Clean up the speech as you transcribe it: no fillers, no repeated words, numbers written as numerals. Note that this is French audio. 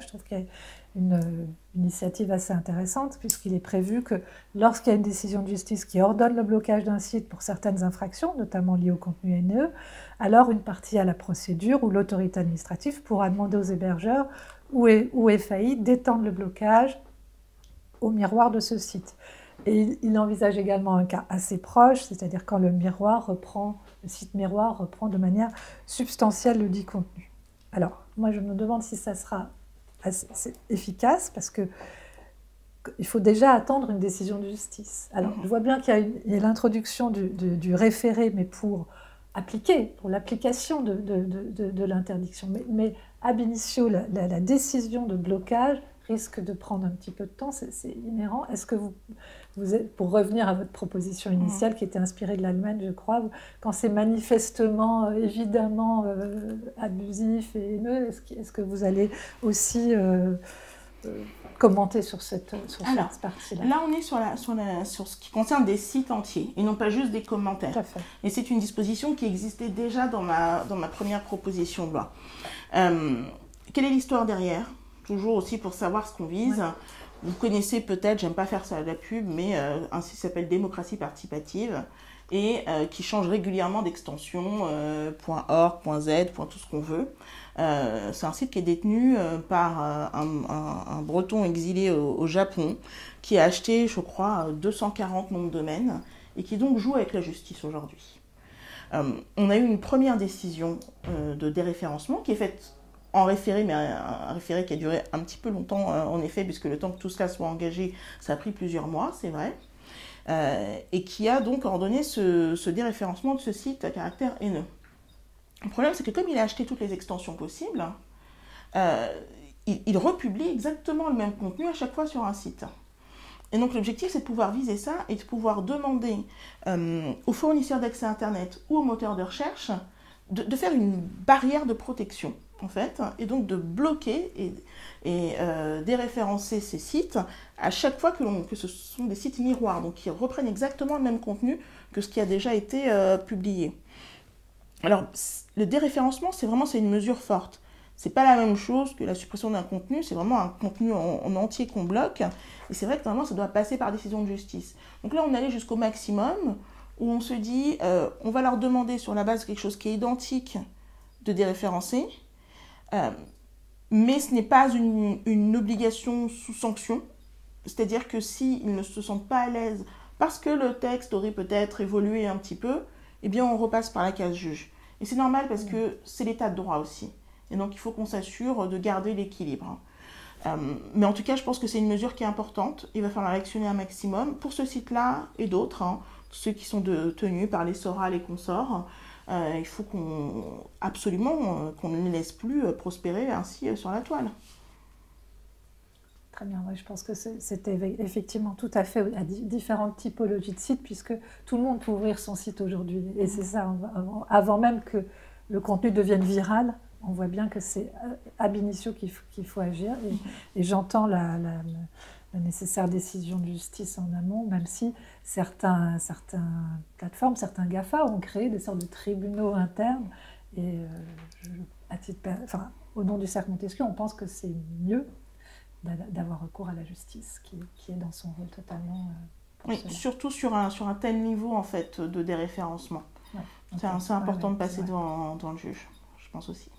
Je trouve qu'il y a une initiative assez intéressante, puisqu'il est prévu que lorsqu'il y a une décision de justice qui ordonne le blocage d'un site pour certaines infractions, notamment liées au contenu haineux, alors une partie à la procédure où l'autorité administrative pourra demander aux hébergeurs ou FAI d'étendre le blocage au miroir de ce site. Et il envisage également un cas assez proche, c'est-à-dire quand le site miroir reprend de manière substantielle le dit contenu. Alors, moi je me demande si ça sera assez efficace, parce qu'il faut déjà attendre une décision de justice. Alors, je vois bien qu'il y a l'introduction du référé, mais pour l'application de l'interdiction. Mais ab initio, la décision de blocage risque de prendre un petit peu de temps, c'est inhérent. Est-ce que vous êtes, pour revenir à votre proposition initiale, qui était inspirée de l'Allemagne, je crois, quand c'est manifestement, évidemment abusif et haineux, est-ce que vous allez aussi commenter sur cette partie-là? Là, on est sur ce qui concerne des sites entiers, et non pas juste des commentaires. Tout à fait. Et c'est une disposition qui existait déjà dans ma première proposition de loi. Quelle est l'histoire derrière? Toujours aussi pour savoir ce qu'on vise. Ouais. Vous connaissez peut-être, j'aime pas faire ça à la pub, mais un site qui s'appelle Démocratie participative et qui change régulièrement d'extension, .org, .z, tout ce qu'on veut. C'est un site qui est détenu par un breton exilé au Japon qui a acheté, je crois, 240 noms de domaines et qui donc joue avec la justice aujourd'hui. On a eu une première décision de déréférencement qui est faite en référé, mais un référé qui a duré un petit peu longtemps, en effet, puisque le temps que tout cela soit engagé, ça a pris plusieurs mois, c'est vrai, et qui a donc ordonné ce déréférencement de ce site à caractère haineux. Le problème, c'est que comme il a acheté toutes les extensions possibles, il republie exactement le même contenu à chaque fois sur un site. Et donc l'objectif, c'est de pouvoir viser ça et de pouvoir demander aux fournisseurs d'accès Internet ou aux moteurs de recherche de faire une barrière de protection, en fait, et donc de bloquer et déréférencer ces sites à chaque fois que ce sont des sites miroirs, donc qui reprennent exactement le même contenu que ce qui a déjà été publié. Alors, le déréférencement, c'est une mesure forte. C'est pas la même chose que la suppression d'un contenu, c'est vraiment un contenu en entier qu'on bloque. Et c'est vrai que normalement, ça doit passer par décision de justice. Donc là, on allait jusqu'au maximum, où on se dit, on va leur demander sur la base de quelque chose qui est identique de déréférencer, mais ce n'est pas une obligation sous sanction. C'est-à-dire que s'ils ne se sentent pas à l'aise parce que le texte aurait peut-être évolué un petit peu, eh bien on repasse par la case juge. Et c'est normal parce que c'est l'état de droit aussi. Et donc il faut qu'on s'assure de garder l'équilibre. Mais en tout cas, je pense que c'est une mesure qui est importante. Il va falloir l'actionner un maximum pour ce site-là et d'autres, ceux qui sont tenus par les Soral et consorts. Il faut absolument qu'on ne les laisse plus prospérer ainsi sur la toile. Très bien, ouais, je pense que c'était effectivement tout à fait à différentes typologies de sites, puisque tout le monde peut ouvrir son site aujourd'hui. Et c'est ça, avant même que le contenu devienne viral, on voit bien que c'est ab initio qu'il faut agir. Et j'entends la nécessaire décision de justice en amont, même si certaines plateformes, certains GAFA ont créé des sortes de tribunaux internes. Et au nom du cercle Montesquieu, on pense que c'est mieux d'avoir recours à la justice, qui est dans son rôle totalement... Oui, surtout sur un tel niveau, en fait, de déréférencement. Ouais, c'est important de passer devant le juge, je pense aussi.